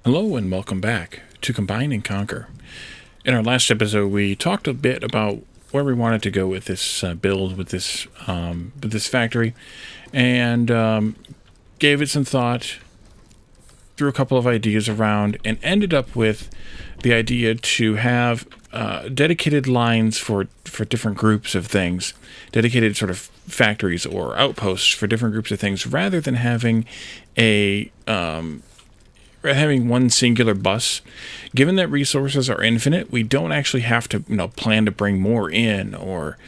Hello and welcome back to Combine and Conquer. In our last episode, we talked a bit about where we wanted to go with this build, with this factory, and gave it some thought, threw a couple of ideas around, and ended up with the idea to have dedicated lines for different groups of things, dedicated sort of factories or outposts for different groups of things, rather than having having one singular bus. Given that resources are infinite, we don't actually have to plan to bring more in, or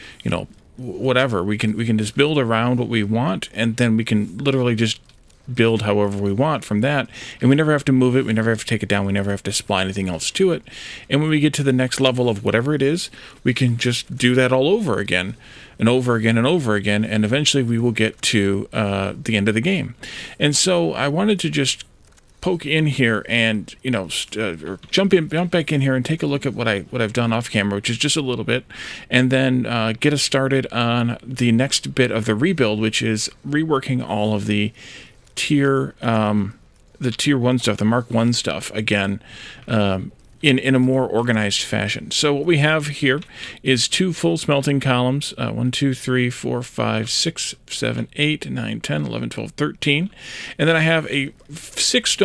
whatever. We can just build around what we want, and then we can literally just build however we want from that, and we never have to move it, we never have to take it down, we never have to supply anything else to it. And when we get to the next level of whatever it is, we can just do that all over again and over again and over again, and eventually we will get to the end of the game. And so I wanted to just poke in here and or jump back in here and take a look at what I've done off camera, which is just a little bit, and then get us started on the next bit of the rebuild, which is reworking all of the tier 1 stuff, the Mark 1 stuff again, in a more organized fashion. So what we have here is 2 full smelting columns, 1, 2, 3, 4, 5, 6, 7, 8, 9, 10, 11, 12, 13. And then I have a 6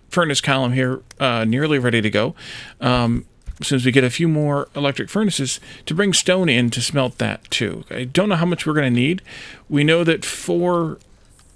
furnace column here, nearly ready to go. Since we get a few more electric furnaces to bring stone in to smelt that too. I don't know how much we're going to need. We know that 4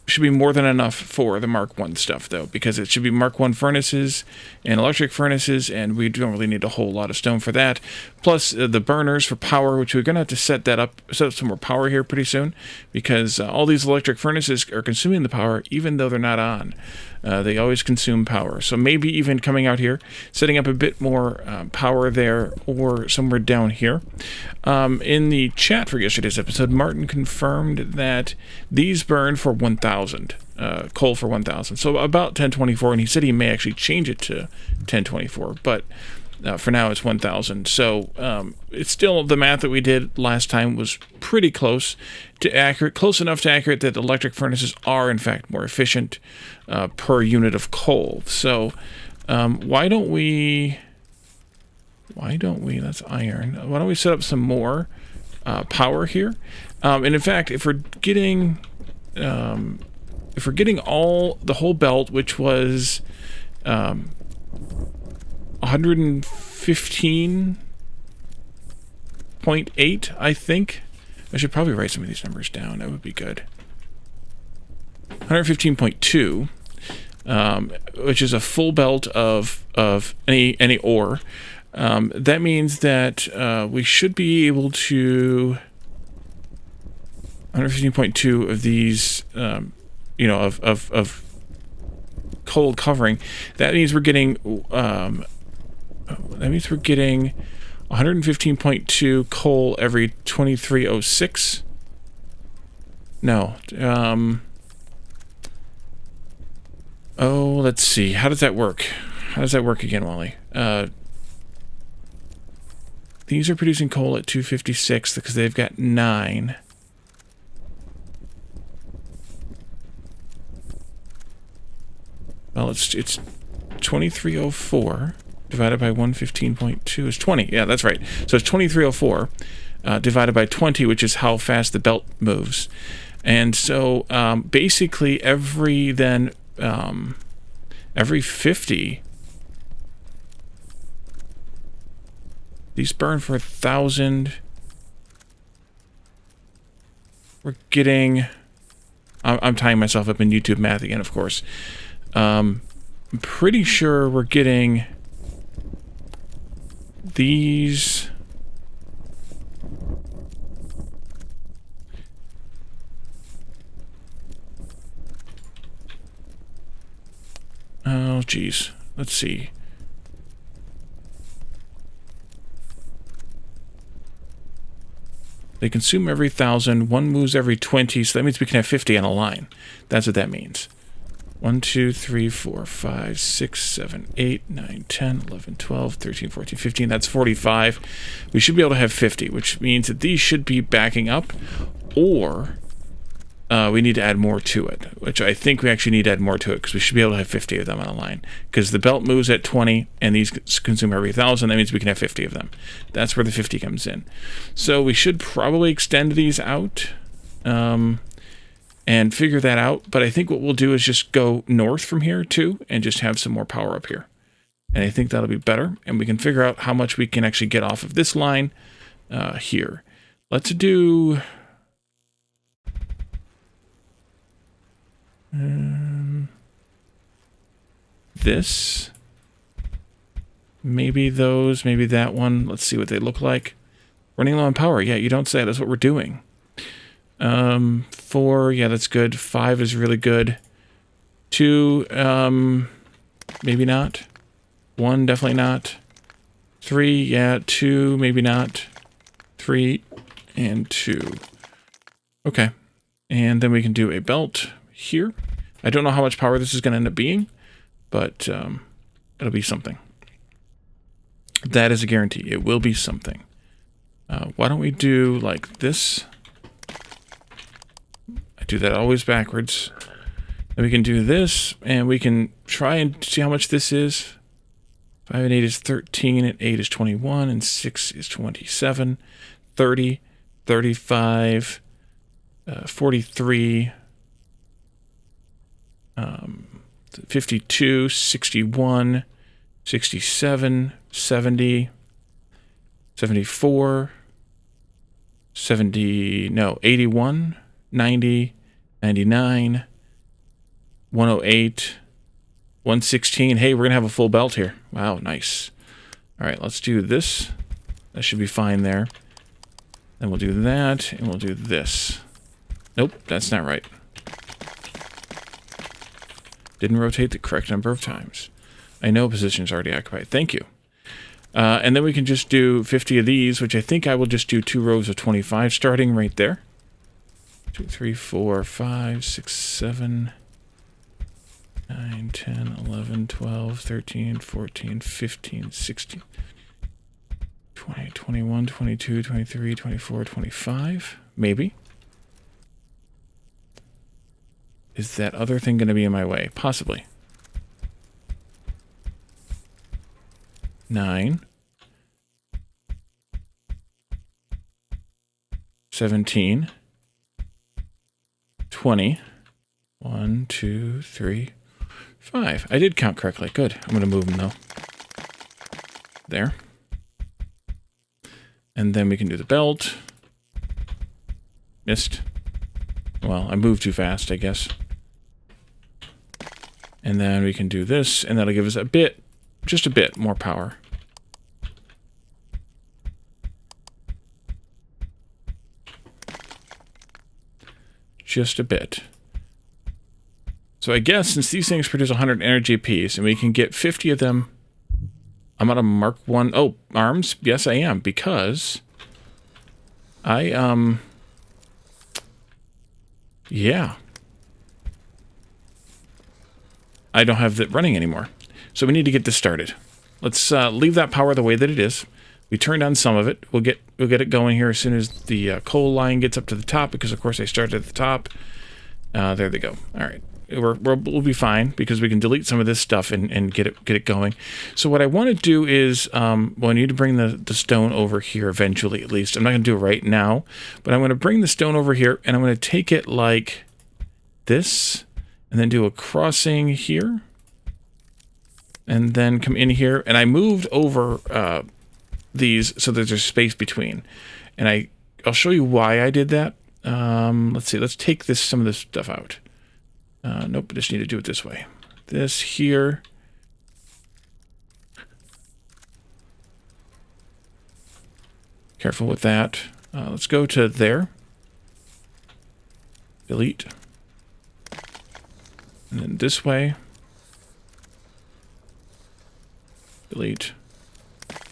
should be more than enough for the Mark 1 stuff, though, because it should be Mark 1 furnaces and electric furnaces, and we don't really need a whole lot of stone for that. Plus the burners for power, which we're going to have to set up some more power here pretty soon, because all these electric furnaces are consuming the power even though they're not on. They always consume power. So maybe even coming out here, setting up a bit more power there, or somewhere down here. In the chat for yesterday's episode, Martin confirmed that these burn for 1,000. Coal for 1,000. So about 1024, and he said he may actually change it to 1024, but for now it's 1,000. So it's still, the math that we did last time was pretty close to accurate, close enough to accurate that electric furnaces are in fact more efficient per unit of coal. So why don't we, that's iron, why don't we set up some more power here? And in fact, if we're getting the whole belt, which was 115.8, I think. I should probably write some of these numbers down. That would be good. 115.2, which is a full belt of any ore. That means that we should be able to 115.2 of these, of coal covering. That means we're getting 115.2 coal every 2306. No. Let's see. How does that work? How does that work again, Wally? These are producing coal at 256 because they've got 9. Well, it's 2304 divided by 115.2 is 20. Yeah, that's right. So it's 2304 divided by 20, which is how fast the belt moves. And so basically every 50, these burn for 1,000. We're getting, I'm tying myself up in YouTube math again, of course. I'm pretty sure we're getting these. Oh, geez. Let's see. They consume every 1,000. One moves every 20, so that means we can have 50 on a line. That's what that means. 1, 2, 3, 4, 5, 6, 7, 8, 9, 10, 11, 12, 13, 14, 15. That's 45. We should be able to have 50, which means that these should be backing up, or we need to add more to it, which I think we actually need to add more to it because we should be able to have 50 of them on a line. Because the belt moves at 20 and these consume every 1,000, that means we can have 50 of them. That's where the 50 comes in. So we should probably extend these out and figure that out. But I think what we'll do is just go north from here too and just have some more power up here. And I think that'll be better. And we can figure out how much we can actually get off of this line here. Let's do... this, maybe those, maybe that one. Let's see what they look like. Running low on power. Yeah, you don't say. That's what we're doing. 4, yeah, that's good. 5 is really good. 2, maybe not. 1, definitely not. 3, yeah, 2, maybe not. 3 and 2. Okay, and then we can do a belt here. I don't know how much power this is going to end up being, but it'll be something. That is a guarantee. It will be something. Why don't we do like this? I do that always backwards. Then we can do this, and we can try and see how much this is. 5 and 8 is 13, and 8 is 21, and 6 is 27, 30, 35, 43, 52, 61, 67, 70, 74, 81, 90, 99, 108, 116. Hey, we're going to have a full belt here. Wow, nice. All right, let's do this. That should be fine there. Then we'll do that, and we'll do this. Nope, that's not right. Didn't rotate the correct number of times. I know position is already occupied. Thank you. And then we can just do 50 of these, which I think I will just do 2 rows of 25 starting right there. 2, 3, 4, 5, 6, 7, 9, 10, 11, 12, 13, 14, 15, 16, 20, 21, 22, 23, 24, 25. Maybe. Is that other thing going to be in my way? Possibly. 9. 17. 20. 1, 2, 3, 5. I did count correctly. Good. I'm going to move them, though. There. And then we can do the belt. Missed. Well, I moved too fast, I guess. And then we can do this, and that'll give us a bit, just a bit more power. Just a bit. So I guess since these things produce 100 energy apiece, and we can get 50 of them, I'm on a Mark 1. Oh, arms? Yes, I am, because yeah. I don't have that running anymore. So we need to get this started. Let's leave that power the way that it is. We turned on some of it. We'll get it going here as soon as the coal line gets up to the top, because of course I started at the top. There they go. All right. We'll be fine because we can delete some of this stuff and get it going. So what I want to do is, well, I need to bring the stone over here eventually, at least. I'm not going to do it right now, but I'm going to bring the stone over here, and I'm going to take it like this, and then do a crossing here, and then come in here. And I moved over these so that there's space between. And I'll show you why I did that. Let's see. Let's take some of this stuff out. Nope, I just need to do it this way. This here. Careful with that. Let's go to there. Delete. And then this way. Delete.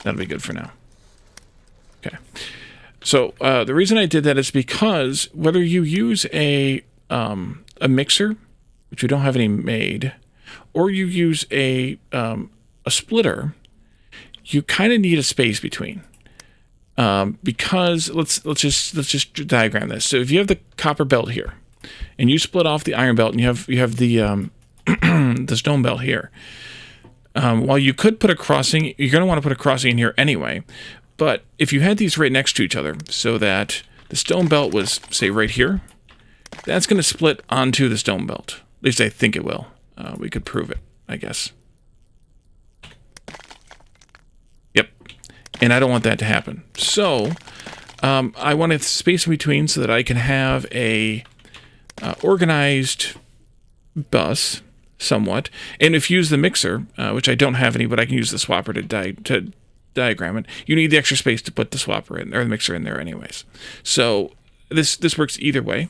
That'll be good for now. Okay. So the reason I did that is because whether you use a mixer, which we don't have any made, or you use a splitter, you kind of need a space between. Because let's just diagram this. So if you have the copper belt here, and you split off the iron belt, and you have the the stone belt here. While you could put a crossing, you're going to want to put a crossing in here anyway. But if you had these right next to each other, so that the stone belt was, say, right here, that's going to split onto the stone belt. At least I think it will. We could prove it, I guess. Yep. And I don't want that to happen. So I want a space in between so that I can have a organized bus, somewhat. And if you use the mixer, which I don't have any, but I can use the swapper to diagram it, you need the extra space to put the swapper in, or the mixer in there anyways. So this works either way.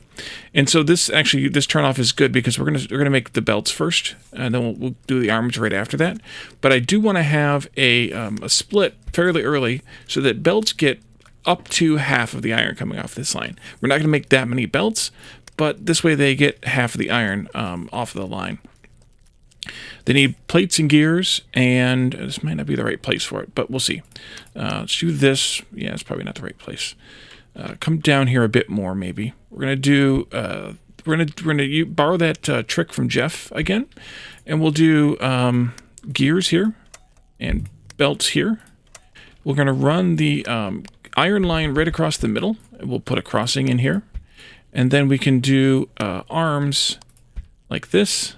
And so this turnoff is good because we're gonna make the belts first, and then we'll do the arms right after that. But I do want to have a split fairly early so that belts get up to half of the iron coming off this line. We're not going to make that many belts, but this way they get half of the iron off of the line. They need plates and gears, and this might not be the right place for it, but we'll see. Let's do this. Yeah, it's probably not the right place. Come down here a bit more, maybe. We're gonna do. We're gonna borrow that trick from Jeff again, and we'll do gears here and belts here. We're gonna run the iron line right across the middle. We'll put a crossing in here, and then we can do arms like this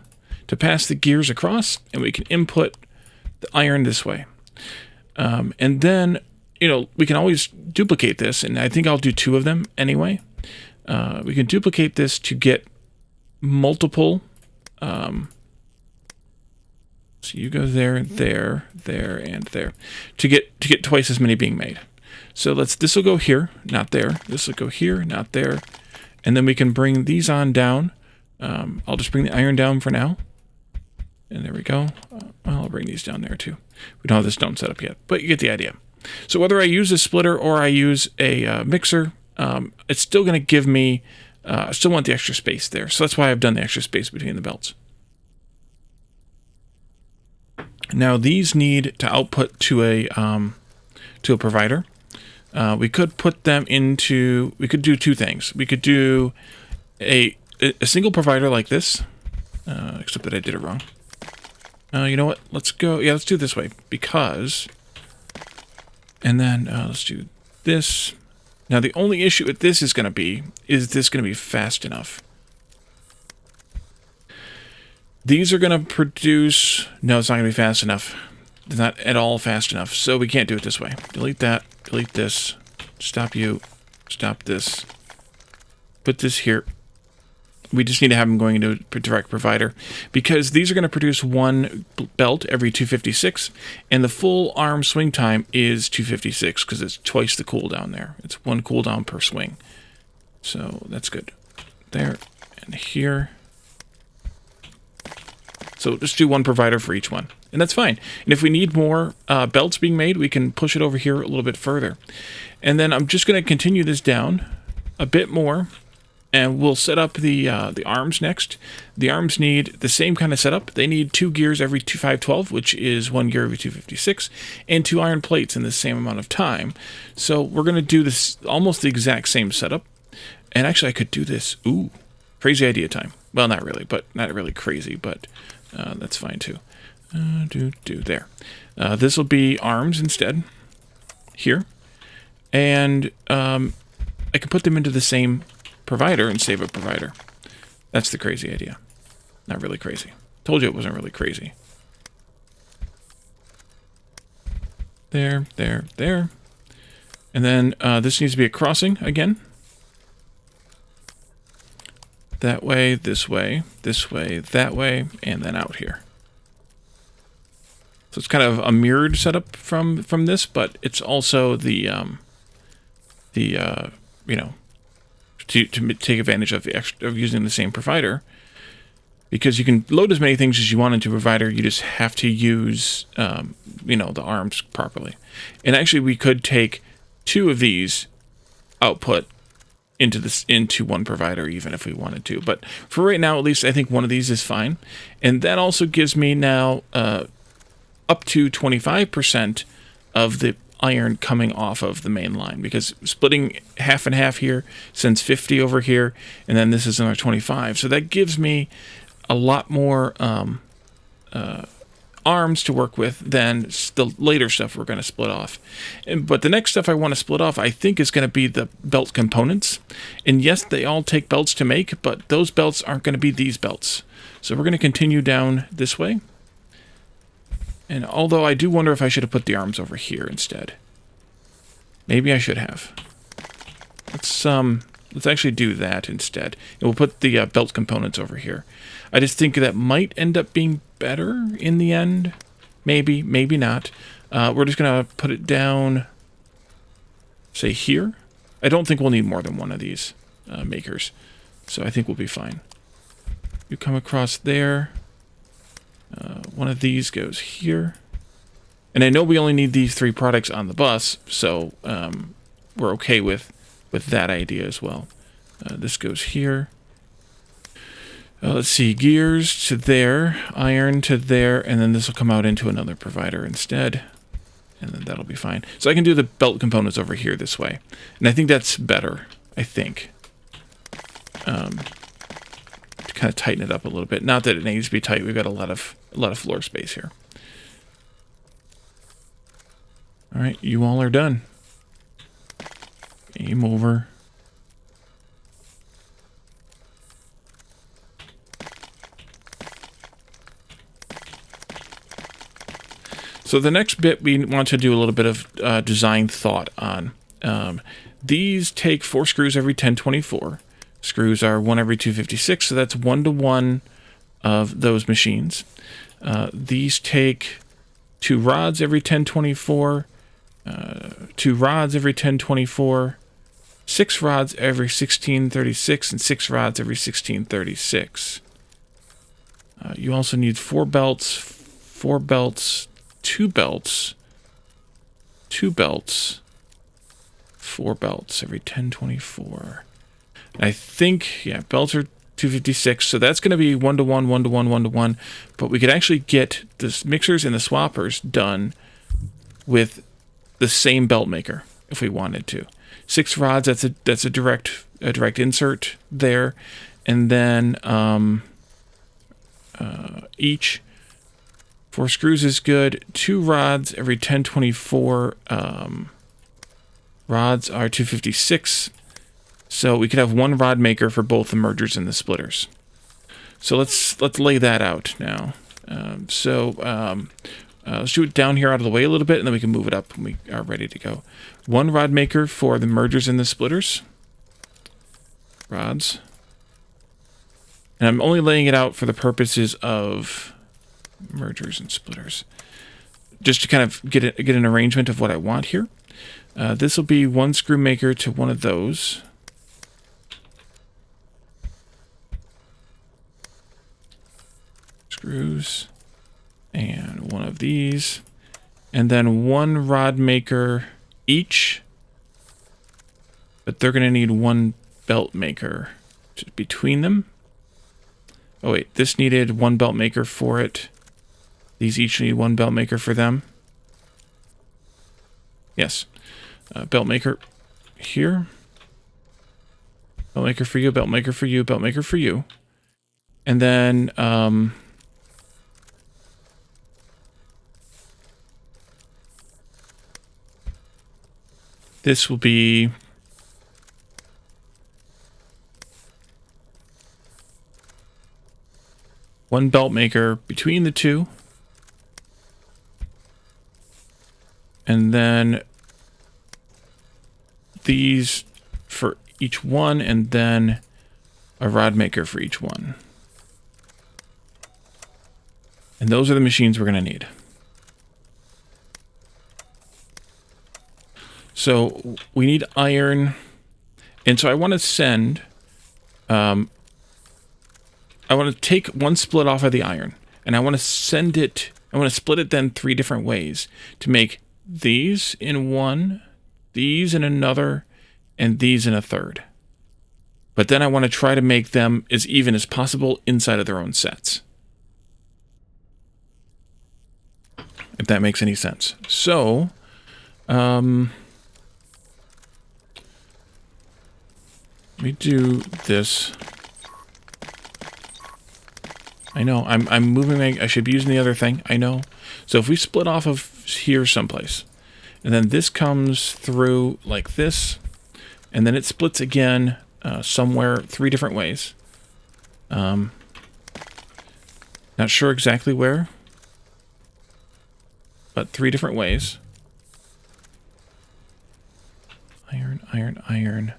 to pass the gears across, and we can input the iron this way. And then, we can always duplicate this, and I think I'll do 2 of them anyway. We can duplicate this to get multiple. So you go there, there, there, and there, to get twice as many being made. So this will go here, not there. This will go here, not there, and then we can bring these on down. I'll just bring the iron down for now. And there we go. I'll bring these down there too. We don't have the stone set up yet, but you get the idea. So whether I use a splitter or I use a mixer, it's still going to give me, I still want the extra space there. So that's why I've done the extra space between the belts. Now these need to output to a provider. We could put them into, we could do 2 things. We could do a single provider like this, except that I did it wrong. You know what? Let's go. Yeah, let's do it this way because. And then let's do this. Now the only issue with this is going to be, is this going to be fast enough? These are going to produce. No, it's not going to be fast enough. It's not at all fast enough. So we can't do it this way. Delete that. Delete this. Stop you. Stop this. Put this here. We just need to have them going into a direct provider because these are going to produce 1 belt every 256, and the full arm swing time is 256 because it's twice the cooldown there. It's 1 cooldown per swing. So that's good. There and here. So just do 1 provider for each one, and that's fine. And if we need more belts being made, we can push it over here a little bit further. And then I'm just going to continue this down a bit more. And we'll set up the arms next. The arms need the same kind of setup. They need 2 gears every 512, which is 1 gear every 256, and 2 iron plates in the same amount of time. So we're going to do this almost the exact same setup. And actually, I could do this. Ooh, crazy idea time. Well, not really, but not really crazy, but that's fine too. There. This will be arms instead. Here. And I can put them into the same provider and save a provider. That's the crazy idea. Not really crazy. Told you it wasn't really crazy. There, there, there. And then this needs to be a crossing again. That way, this way, that way, and then out here. So it's kind of a mirrored setup from this, but it's also the to take advantage of using the same provider, because you can load as many things as you want into a provider. You just have to use the arms properly. And actually, we could take 2 of these output into 1 provider even if we wanted to. But for right now, at least, I think 1 of these is fine. And that also gives me now up to 25% of the iron coming off of the main line, because splitting half and half here sends 50 over here, and then this is another 25. So that gives me a lot more arms to work with than the later stuff we're going to split off. But the next stuff I want to split off, I think, is going to be the belt components. And yes, they all take belts to make, but those belts aren't going to be these belts. So we're going to continue down this way. And although I do wonder if I should have put the arms over here instead. Maybe I should have. Let's actually do that instead. And we'll put the belt components over here. I just think that might end up being better in the end. Maybe, maybe not. We're just going to put it down, say here. I don't think we'll need more than one of these makers. So I think we'll be fine. You come across there. One of these goes here. And I know we only need these 3 products on the bus, so we're okay with that idea as well. This goes here. Let's see, gears to there, iron to there, and then this will come out into another provider instead. And then that'll be fine. So I can do the belt components over here this way. And I think that's better, I think. To kind of tighten it up a little bit. Not that it needs to be tight, we've got a lot of floor space here. Alright, you all are done. Game over. So the next bit we want to do a little bit of design thought on. These take 4 screws every 1024. Screws are 1 every 256, so that's 1 to 1 of those machines. These take 2 rods every 1024, 2 rods every 1024, 6 rods every 1636, and 6 rods every 1636. You also need 4 belts, 4 belts, 2 belts, 2 belts, 4 belts every 1024. I think, yeah, belts are 256, so that's going to be 1 to 1, 1 to 1, 1 to 1. But we could actually get the mixers and the swappers done with the same belt maker if we wanted to. 6 rods, that's a direct insert there, and then each 4 screws is good. 2 rods every 1024. Rods are 256. So we could have 1 rod maker for both the mergers and the splitters. So let's lay that out now. Let's do it down here out of the way a little bit, and then we can move it up when we are ready to go. 1 rod maker for the mergers and the splitters. Rods. And I'm only laying it out for the purposes of mergers and splitters, just to kind of get an arrangement of what I want here. This will be 1 screw maker to 1 of those. Screws, and 1 of these, and then 1 rod maker each, but they're going to need 1 belt maker between them. Oh wait, this needed 1 belt maker for it. These each need 1 belt maker for them. Yes. Belt maker here. Belt maker for you, belt maker for you, belt maker for you. And then this will be one belt maker between the 2. And then these for each one, and then a rod maker for each one. And those are the machines we're going to need. So we need iron. And so I want to send, I want to take 1 split off of the iron, and I want to send it, I want to split it then 3 different ways to make these in 1, these in another, and these in a 3rd. But then I want to try to make them as even as possible inside of their own sets. If that makes any sense. So, Let me do this. I know, I'm moving, I should be using the other thing, I know. So if we split off of here someplace, and then this comes through like this, and then it splits again somewhere 3 different ways. Not sure exactly where, but 3 different ways. Iron, iron, iron.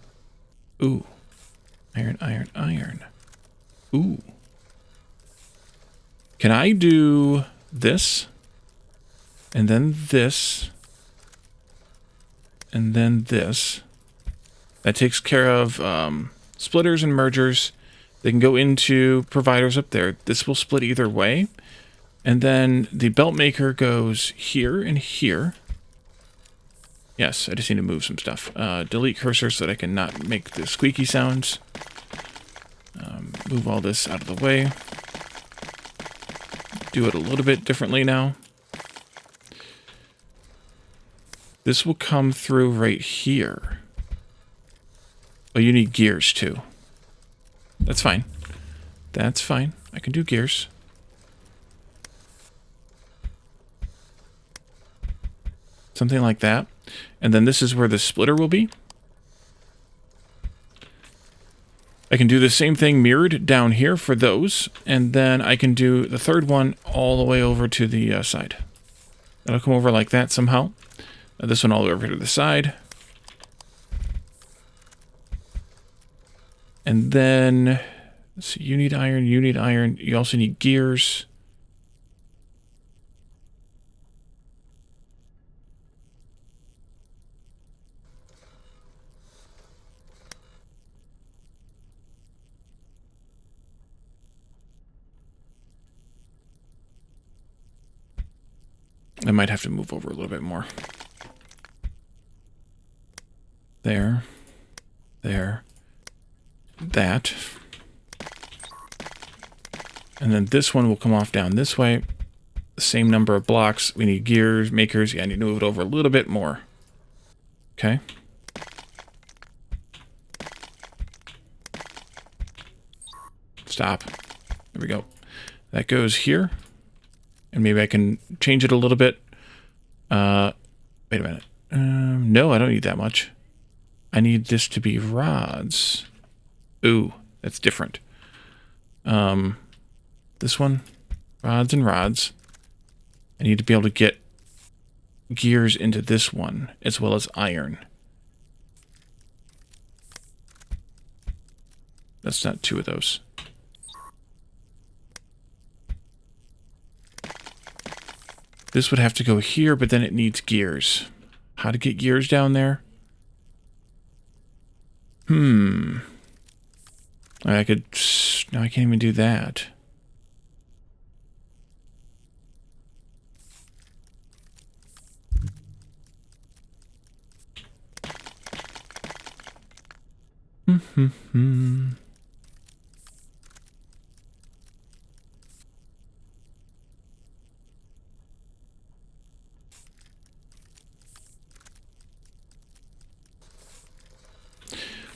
Ooh. Iron, iron, iron. Ooh. Can I do this? And then this? And then this? That takes care of splitters and mergers. They can go into providers up there. This will split either way. And then the belt maker goes here and here. Yes, I just need to move some stuff. Delete cursor so that I can not make the squeaky sounds. Move all this out of the way. Do it a little bit differently now. This will come through right here. Oh, you need gears too. That's fine. That's fine. I can do gears. Something like that. And then this is where the splitter will be. I can do the same thing mirrored down here for those. And then I can do the third one all the way over to the side. That'll come over like that somehow. This one all the way over to the side. And then, let's see, you need iron, you need iron. You also need gears. I might have to move over a little bit more. There. There. That. And then this one will come off down this way. The same number of blocks. We need gears, makers. Yeah, I need to move it over a little bit more. Okay. Stop. There we go. That goes here. And maybe I can change it a little bit. Wait a minute. No, I don't need that much. I need this to be rods. Ooh, that's different. This one, rods and rods. I need to be able to get gears into this one, as well as iron. That's not 2 of those. This would have to go here, but then it needs gears. How to get gears down there? I could... No, I can't even do that.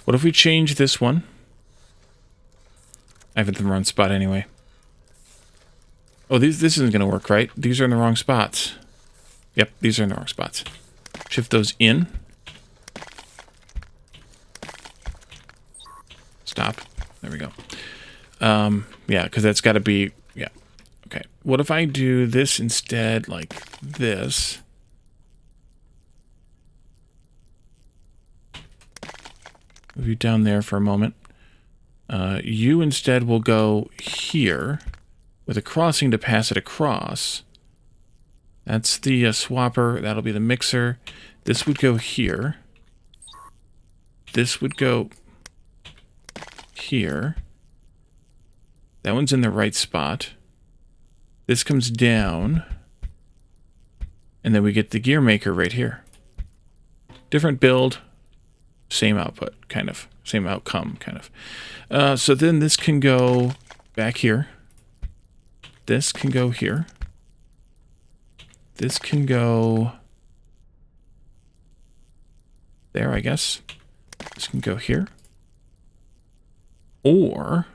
What if we change this one? I have it in the wrong spot anyway. Oh, this isn't going to work, right? These are in the wrong spots. Yep, these are in the wrong spots. Shift those in. Stop. There we go. Yeah, because that's got to be... Yeah. Okay. What if I do this instead like this? Move you down there for a moment. You instead will go here with a crossing to pass it across. That's the swapper. That'll be the mixer. This would go here. This would go here. That one's in the right spot. This comes down. And then we get the gear maker right here. Different build. Same output, kind of. Same outcome, kind of. So then this can go back here. This can go here. This can go there, I guess. This can go here. Or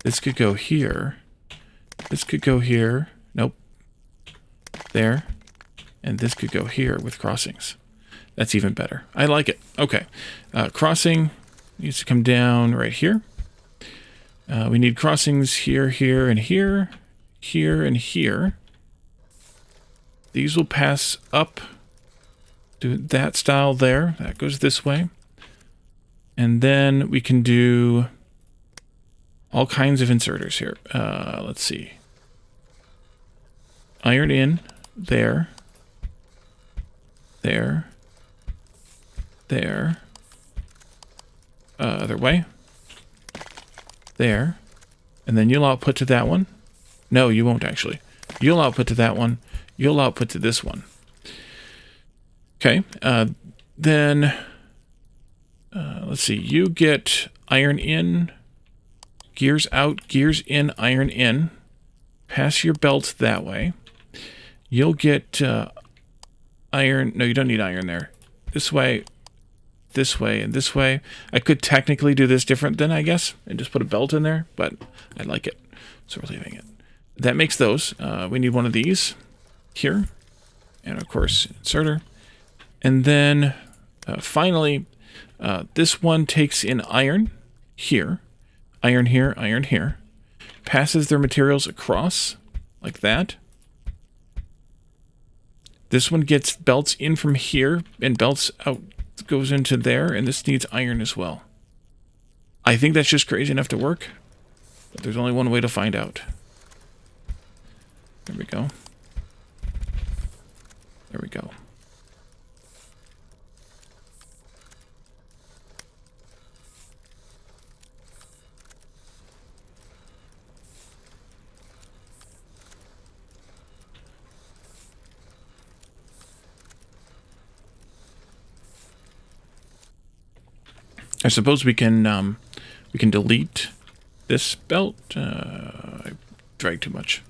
this could go here. This could go here. Nope. There. And this could go here with crossings. That's even better. I like it. Okay. Crossing needs to come down right here. We need crossings here, here, and here. Here and here. These will pass up to that style there. That goes this way. And then we can do all kinds of inserters here. Let's see. Iron in, there, there, there, other way, there, and then you'll output to that one. No, you won't actually. You'll output to that one. You'll output to this one. Okay, then let's see. You get iron in, gears out, gears in, iron in. Pass your belt that way. You'll get iron. No, you don't need iron there. This way, and this way. I could technically do this different then, I guess, and just put a belt in there, but I like it, so we're leaving it. That makes those. We need one of these here, and of course, inserter. And then finally, this one takes in iron here, iron here, iron here. Passes their materials across like that. This one gets belts in from here and belts out, goes into there, and this needs iron as well. I think that's just crazy enough to work, but there's only one way to find out. There we go. There we go. I suppose we can delete this belt. I dragged too much.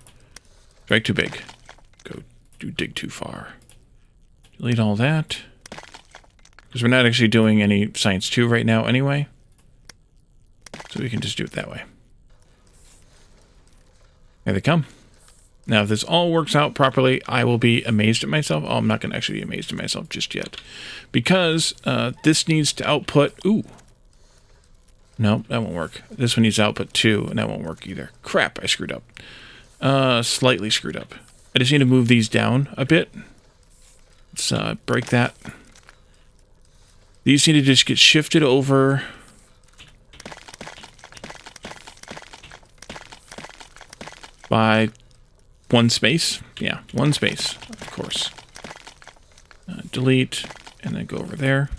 Drag too big. Dig too far. Delete all that. Because we're not actually doing any Science 2 right now anyway. So we can just do it that way. There they come. Now, if this all works out properly, I will be amazed at myself. Oh, I'm not going to actually be amazed at myself just yet. Because this needs to output... Ooh. No, that won't work. This one needs to output 2, and that won't work either. Crap, I screwed up. Slightly screwed up. I just need to move these down a bit. Let's break that. These need to just get shifted over... by... one space? Yeah, one space, of course. Delete, and then go over there.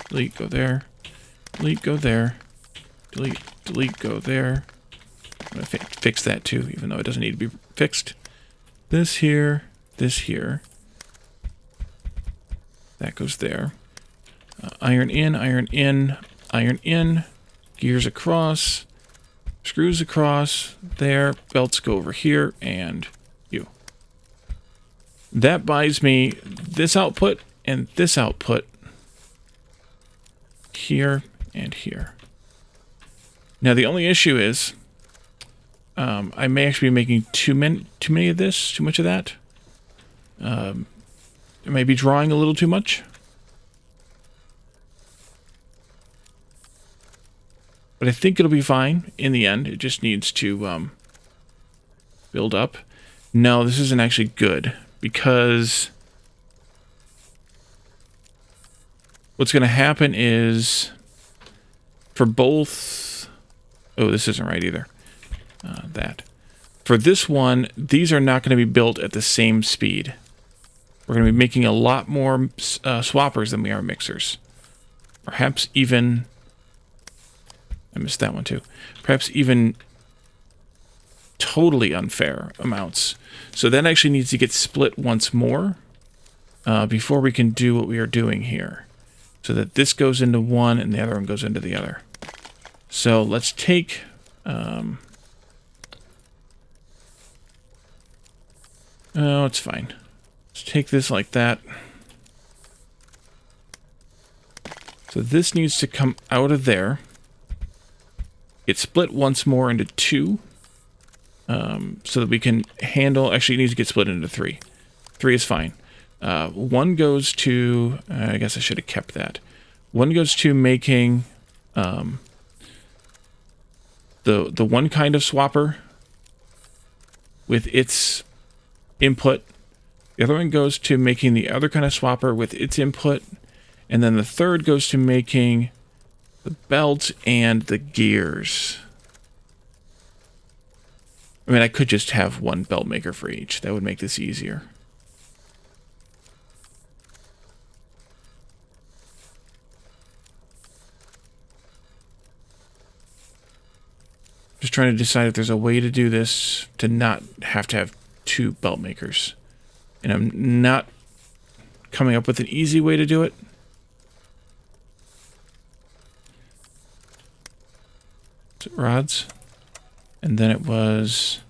Delete, go there. Delete, go there. Delete, delete, go there. I'm going to fix that too, even though it doesn't need to be fixed. This here, this here. That goes there. Iron in, iron in, iron in. Gears across. Screws across, there, belts go over here, and you. That buys me this output and this output here and here. Now the only issue is I may actually be making too many of this, too much of that. I may be drawing a little too much. But I think it'll be fine in the end. It just needs to build up. No, this isn't actually good because what's going to happen is for both... Oh, this isn't right either. That. For this one, these are not going to be built at the same speed. We're going to be making a lot more swappers than we are mixers. Perhaps even... I missed that one too. Perhaps even totally unfair amounts. So that actually needs to get split once more before we can do what we are doing here. So that this goes into one and the other one goes into the other. So let's take... oh, it's fine. Let's take this like that. So this needs to come out of there. Get split once more into 2. So that we can handle... Actually, it needs to get split into 3. 3 is fine. 1 goes to... I guess I should have kept that. 1 goes to making the one kind of swapper with its input. The other one goes to making the other kind of swapper with its input. And then the third goes to making the belt and the gears. I mean, I could just have one belt maker for each. That would make this easier. Just trying to decide if there's a way to do this to not have to have 2 belt makers. And I'm not coming up with an easy way to do it. Rods. And then it was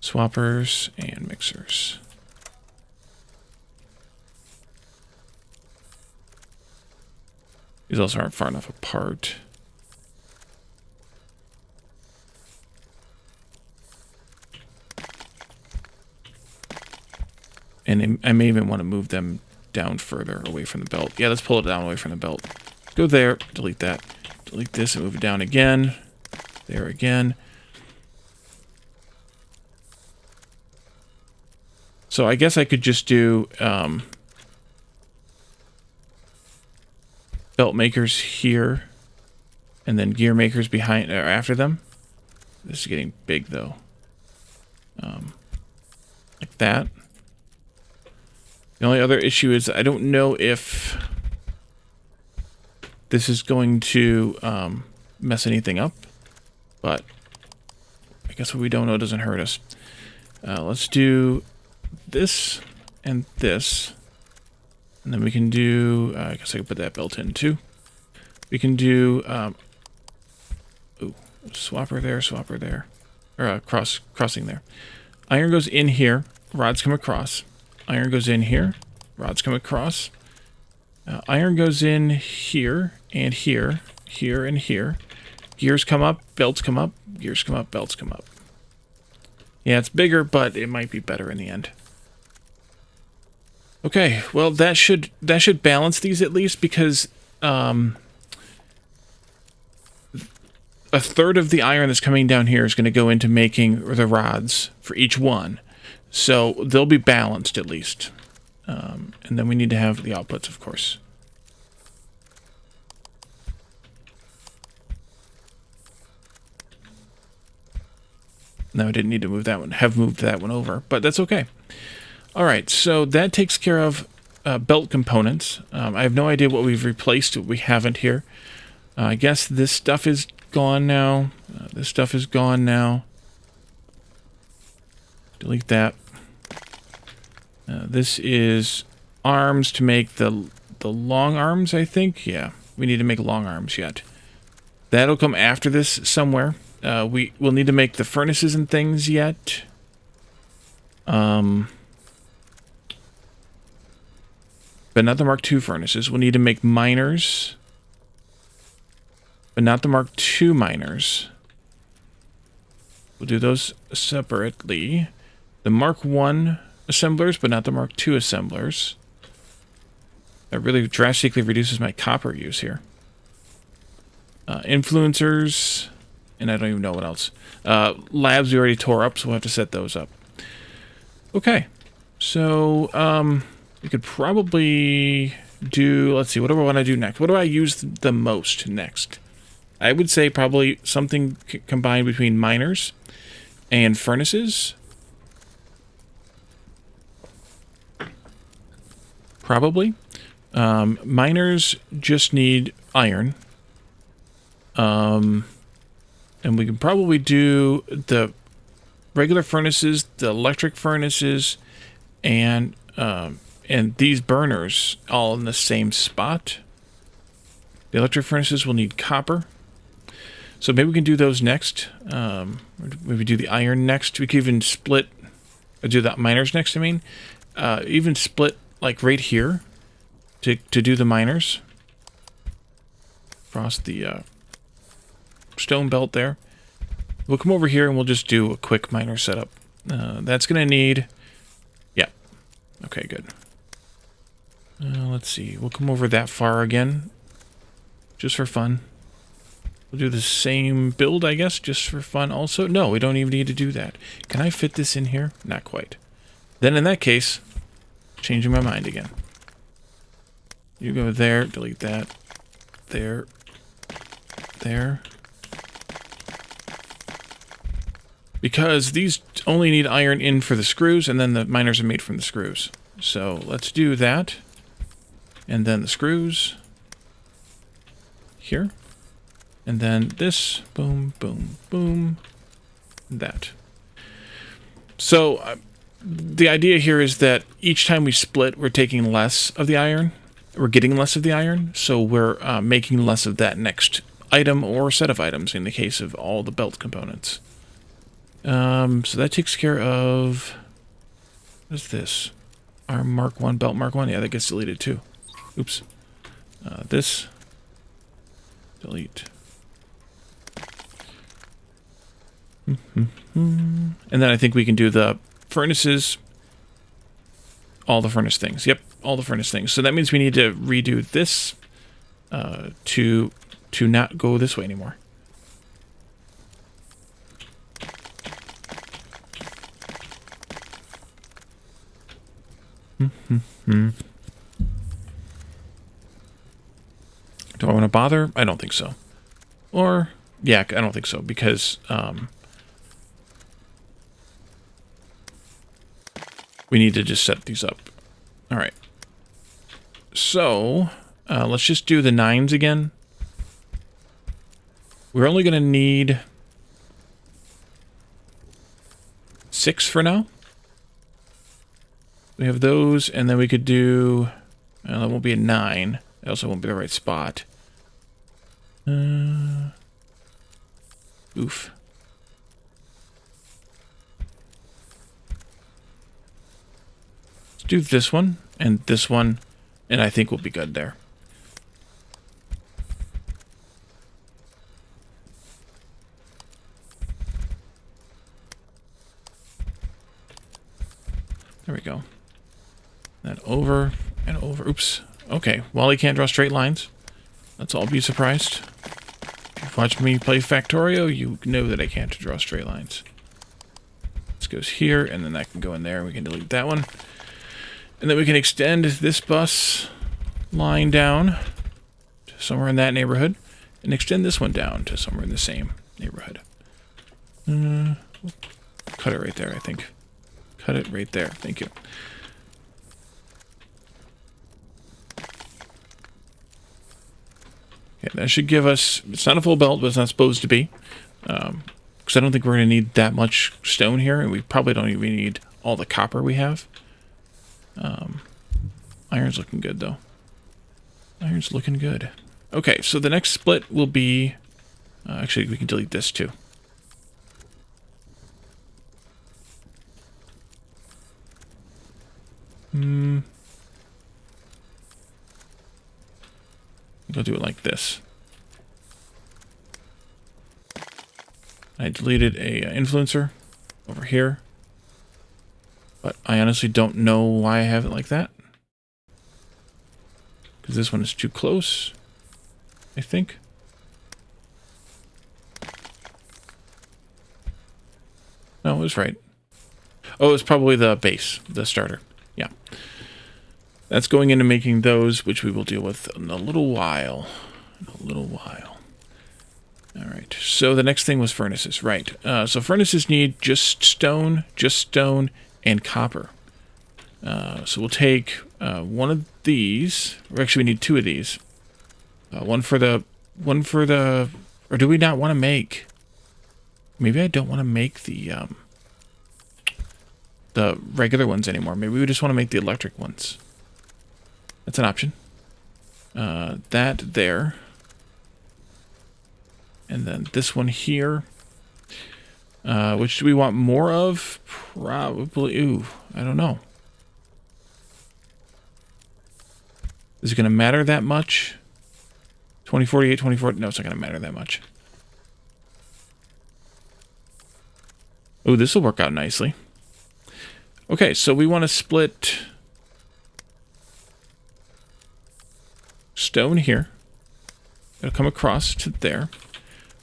swappers and mixers. These also aren't far enough apart. And I may even want to move them down further away from the belt. Yeah, let's pull it down away from the belt. Go there, delete that. Delete this and move it down again. There again. So I guess I could just do belt makers here and then gear makers behind or after them. This is getting big though. Like that. The only other issue is I don't know if this is going to mess anything up, but I guess what we don't know doesn't hurt us. Let's do this and this, and then we can do, I guess I could put that belt in too. We can do, swapper there, or crossing there. Iron goes in here, rods come across. Iron goes in here, rods come across. Iron goes in here, and here, here, and here. Gears come up, belts come up, gears come up, belts come up. Yeah, it's bigger, but it might be better in the end. Okay, well, that should balance these at least, because a third of the iron that's coming down here is going to go into making the rods for each one. So they'll be balanced at least. And then we need to have the outputs, of course. No, I didn't need to move that one. Have moved that one over, but that's okay. All right, so that takes care of belt components. I have no idea what we've replaced, what we haven't here. I guess this stuff is gone now. This stuff is gone now. Delete that. This is arms to make the long arms, I think. Yeah, we need to make long arms yet. That'll come after this somewhere. We will need to make the furnaces and things yet. But not the Mark II furnaces. We'll need to make miners. But not the Mark II miners. We'll do those separately. The Mark I assemblers, but not the Mark II assemblers. That really drastically reduces my copper use here. Influencers, and I don't even know what else. Labs we already tore up, so we'll have to set those up. Okay, so we could probably do, let's see, what do I want to do next? What do I use the most next? I would say probably something combined between miners and furnaces. Probably. Miners just need iron. And we can probably do the regular furnaces, the electric furnaces, and these burners all in the same spot. The electric furnaces will need copper. So maybe we can do those next. Maybe do the iron next. We could even split, or do the miners next, I mean. Even split like right here to do the miners. across the stone belt there. We'll come over here and we'll just do a quick miner setup. That's going to need... Yeah. Okay, good. Let's see. We'll come over that far again. Just for fun. We'll do the same build, I guess, just for fun also. No, we don't even need to do that. Can I fit this in here? Not quite. Then in that case, changing my mind again. You go there, delete that. There. There. Because these only need iron in for the screws, and then the miners are made from the screws. So let's do that. And then the screws. Here. And then this. Boom, boom, boom. That. So the idea here is that each time we split, we're taking less of the iron. We're getting less of the iron. So we're making less of that next item or set of items in the case of all the belt components. So that takes care of... What is this? Our Mark 1, belt Mark 1. Yeah, that gets deleted too. Oops. This. Delete. And then I think we can do the furnaces. All the furnace things. Yep, all the furnace things. So that means we need to redo this to not go this way anymore. Do I want to bother? I don't think so. Or, yeah, I don't think so, because we need to just set these up. All right. So, let's just do the 9s again. We're only going to need 6 for now. We have those, and then we could do... that won't be a 9. That also won't be the right spot. Oof. Let's do this one, and this one, and I think we'll be good there. There we go. Then over and over. Oops. Okay, Wally can't draw straight lines. Let's all be surprised. If you've watched me play Factorio, you know that I can't draw straight lines. This goes here, and then that can go in there. We can delete that one. And then we can extend this bus line down to somewhere in that neighborhood, and extend this one down to somewhere in the same neighborhood. Cut it right there, I think. Cut it right there. Thank you. Okay, that should give us... It's not a full belt, but it's not supposed to be. Because I don't think we're going to need that much stone here, and we probably don't even need all the copper we have. Iron's looking good, though. Iron's looking good. Okay, so the next split will be... actually, we can delete this, too. I'll do it like this. I deleted a influencer over here, but I honestly don't know why I have it like that. Because this one is too close, I think. No, it was right. Oh, it's probably the base, the starter. Yeah. That's going into making those, which we will deal with in a little while. All right. So the next thing was furnaces, right? So furnaces need just stone, and copper. So we'll take one of these. Or actually, we need 2 of these. One for the. Or do we not want to make? Maybe I don't want to make the regular ones anymore. Maybe we just want to make the electric ones. That's an option. That there. And then this one here. Which do we want more of? Probably. Ooh, I don't know. Is it going to matter that much? 2048, 2040. No, it's not going to matter that much. Oh, this will work out nicely. Okay, so we want to split stone here. It'll come across to there.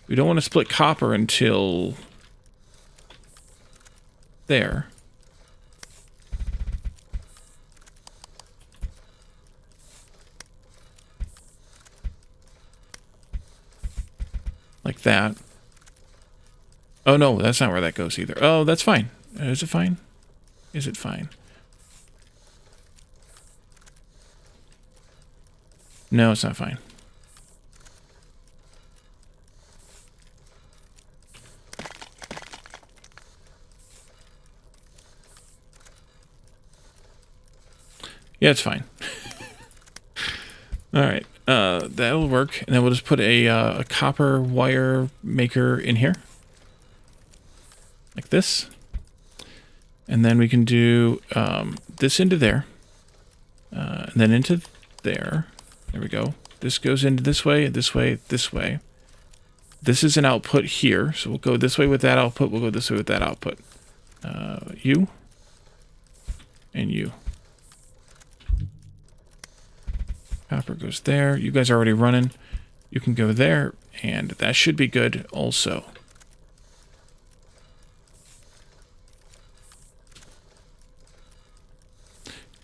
We don't want to split copper until there. Like that. Oh, no, that's not where that goes either. Oh, that's fine. Is it fine? Is it fine? No, it's not fine. Yeah, it's fine. All right, that'll work. And then we'll just put a copper wire maker in here. Like this. And then we can do this into there. And then into there. There we go. This goes into this way, this way, this way. This is an output here. So we'll go this way with that output. We'll go this way with that output. You. And you. Copper goes there. You guys are already running. You can go there. And that should be good also.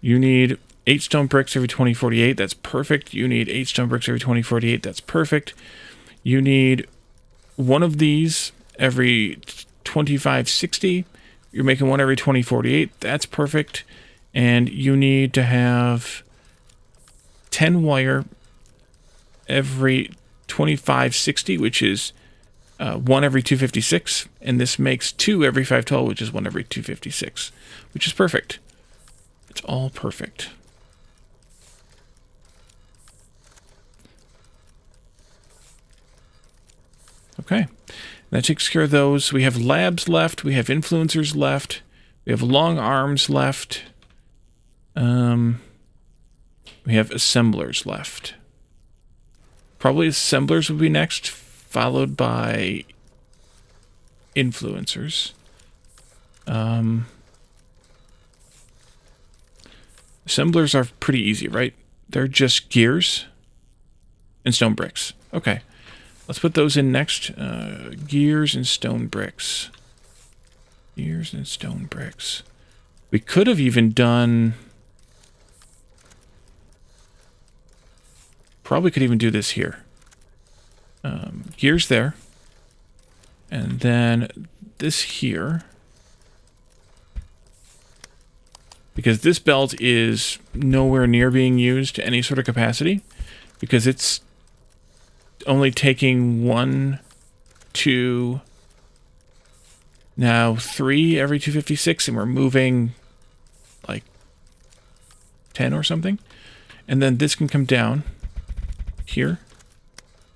You need 8 stone bricks every 2048. That's perfect. You need 8 stone bricks every 2048. That's perfect. You need one of these every 2560. You're making one every 2048. That's perfect. And you need to have 10 wire every 2560, which is 1 every 256. And this makes 2 every 512, which is 1 every 256, which is perfect. It's all perfect. Okay. That takes care of those. We have labs left. We have influencers left. We have long arms left. We have assemblers left. Probably assemblers will be next, followed by influencers. Assemblers are pretty easy, right? They're just gears and stone bricks. Okay. Let's put those in next. Gears and stone bricks. Gears and stone bricks. We could have even done... Probably could even do this here. Gears there. And then this here. Because this belt is nowhere near being used to any sort of capacity. Because it's only taking 1, 2, now 3 every 256, and we're moving like 10 or something. And then this can come down here.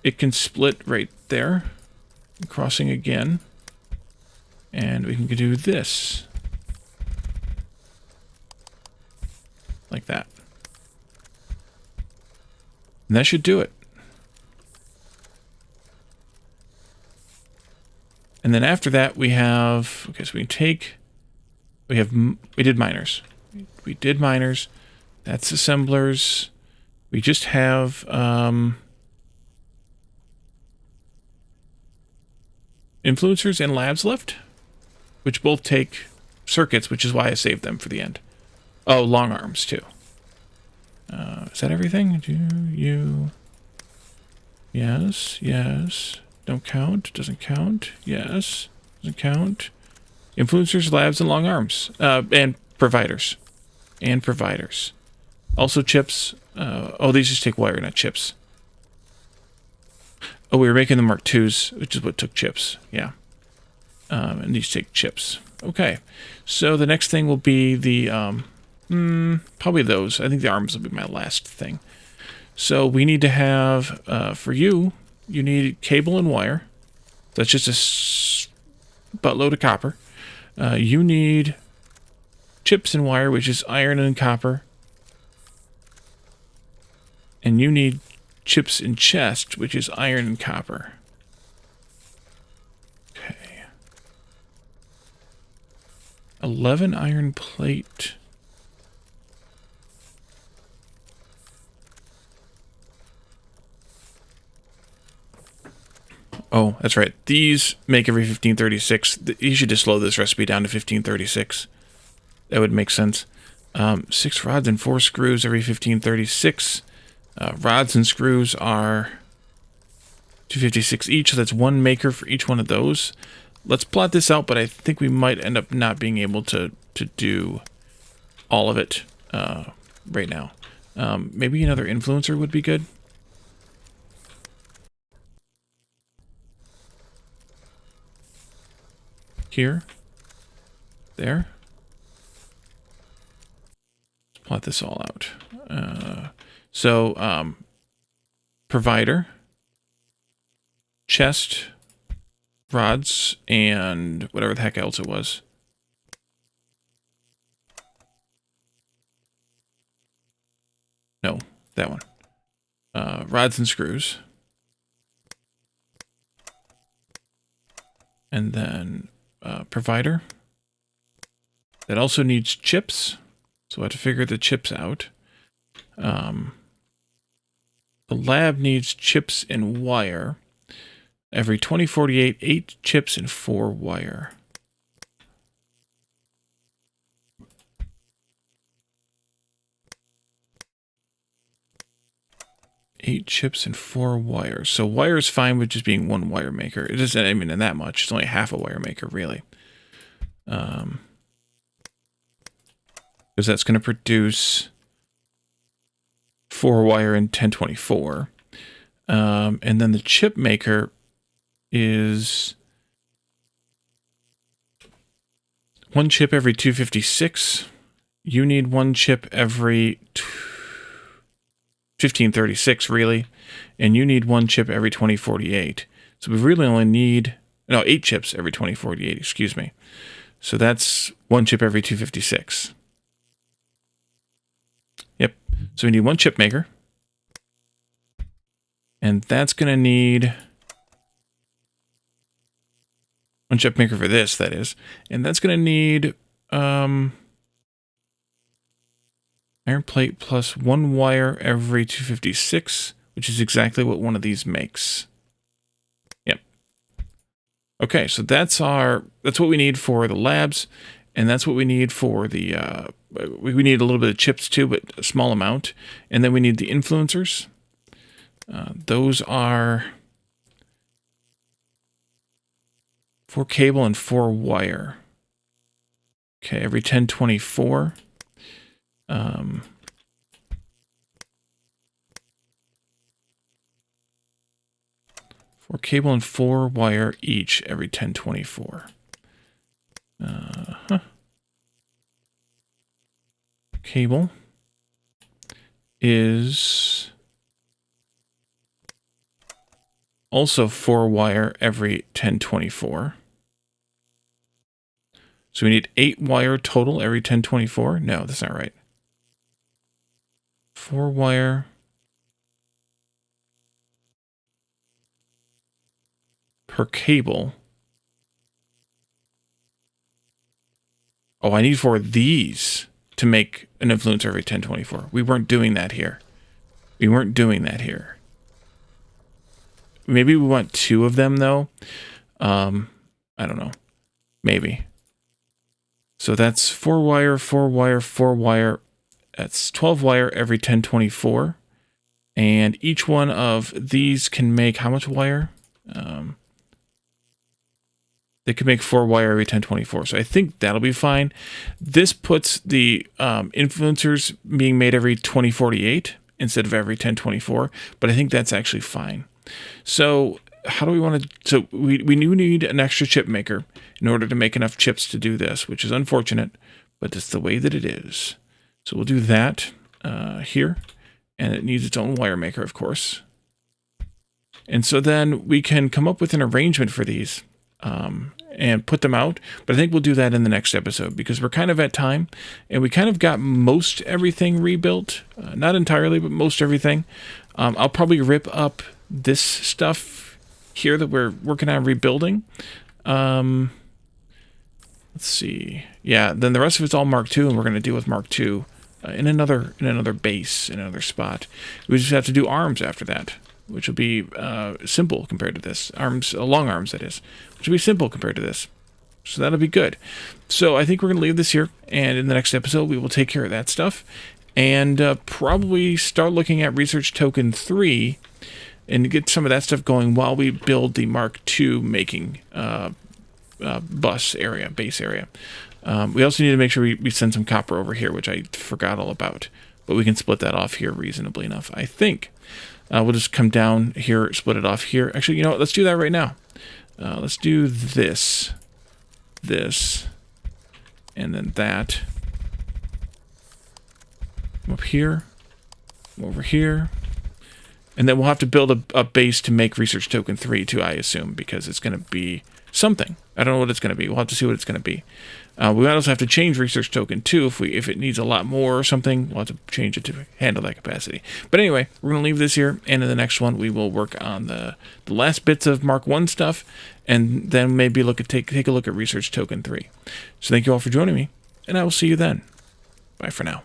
It can split right there, crossing again. And we can do this. Like that. And that should do it. And then after that we have, okay, so we did miners. We did miners. That's assemblers. We just have influencers and labs left, which both take circuits, which is why I saved them for the end. Oh, long arms too. Is that everything? Do you? Yes, yes. Don't count. Doesn't count. Yes. Doesn't count. Influencers, labs, and long arms. And providers. And providers. Also chips. Oh, these just take wire, not chips. Oh, we were making the Mark IIs, which is what took chips. Yeah. And these take chips. Okay. So the next thing will be the... probably those. I think the arms will be my last thing. So we need to have, for you need cable and wire. That's just a buttload of copper. You need chips and wire, which is iron and copper. And you need chips in chest, which is iron and copper. Okay. 11 iron plate. Oh, that's right. These make every 1536. You should just slow this recipe down to 1536. That would make sense. 6 rods and 4 screws every 1536. Rods and screws are 256 each, so that's 1 maker for each one of those. Let's plot this out, but I think we might end up not being able to do all of it right now. Maybe another influencer would be good. Here. There. Let's plot this all out. Provider, chest, rods, and whatever the heck else it was. No, that one. Rods and screws. And then provider. That also needs chips. So I have to figure the chips out. The lab needs chips and wire. Every 2048, 8 chips and 4 wire. Eight chips and 4 wires. So wire is fine with just being 1 wire maker. It isn't, I mean, in that much. It's only half a wire maker, really. Because that's going to produce 4 wire in 1024. And then the chip maker is 1 chip every 256. You need 1 chip every 1536, really. And you need 1 chip every 2048. So we really only need, no, 8 chips every 2048, excuse me. So that's 1 chip every 256. Yep. So we need 1 chip maker. And that's going to need 1 chip maker for this, that is. And that's going to need iron plate plus 1 wire every 256, which is exactly what one of these makes. Yep. Okay, so that's what we need for the labs, and that's what we need for the we need a little bit of chips too, but a small amount. And then we need the influencers. Those are 4 cable and 4 wire. Okay, every 1024. 4 cable and 4 wire each every 1024. Cable is also 4 wire every 1024. So we need 8 wire total every 1024. No, that's not right. 4 wire per cable. Oh, I need 4 of these to make an influencer every 1024. We weren't doing that here. Maybe we want 2 of them, though. I don't know. Maybe. So that's 4 wire, 4 wire, 4 wire. That's 12 wire every 1024. And each one of these can make how much wire? They can make 4 wire every 1024. So I think that'll be fine. This puts the influencers being made every 2048 instead of every 1024. But I think that's actually fine. So how do we want to... So we do need an extra chip maker in order to make enough chips to do this, which is unfortunate, but it's the way that it is. So we'll do that here. And it needs its own wire maker, of course. And so then we can come up with an arrangement for these and put them out. But I think we'll do that in the next episode because we're kind of at time. And we kind of got most everything rebuilt. Not entirely, but most everything. I'll probably rip up this stuff here that we're working on rebuilding. Let's see. Yeah, then the rest of it's all Mark II, and we're going to deal with Mark II in another base, in another spot. We just have to do arms after that, which will be simple compared to this. Arms, long arms, that is, which will be simple compared to this. So that'll be good. So I think we're going to leave this here, and in the next episode, we will take care of that stuff, and probably start looking at Research Token 3 and get some of that stuff going while we build the Mark II making base area. We also need to make sure we send some copper over here, which I forgot all about, but we can split that off here reasonably enough, I think. We'll just come down here, split it off here. Actually, you know what? Let's do that right now. Let's do this, and then that. Up here, over here. And then we'll have to build a base to make Research Token 3 too, I assume, because it's going to be something. I don't know what it's going to be. We'll have to see what it's going to be. We might also have to change Research Token 2 if it needs a lot more or something. We'll have to change it to handle that capacity. But anyway, we're going to leave this here, and in the next one we will work on the last bits of Mark 1 stuff, and then maybe take a look at Research Token 3. So thank you all for joining me, and I will see you then. Bye for now.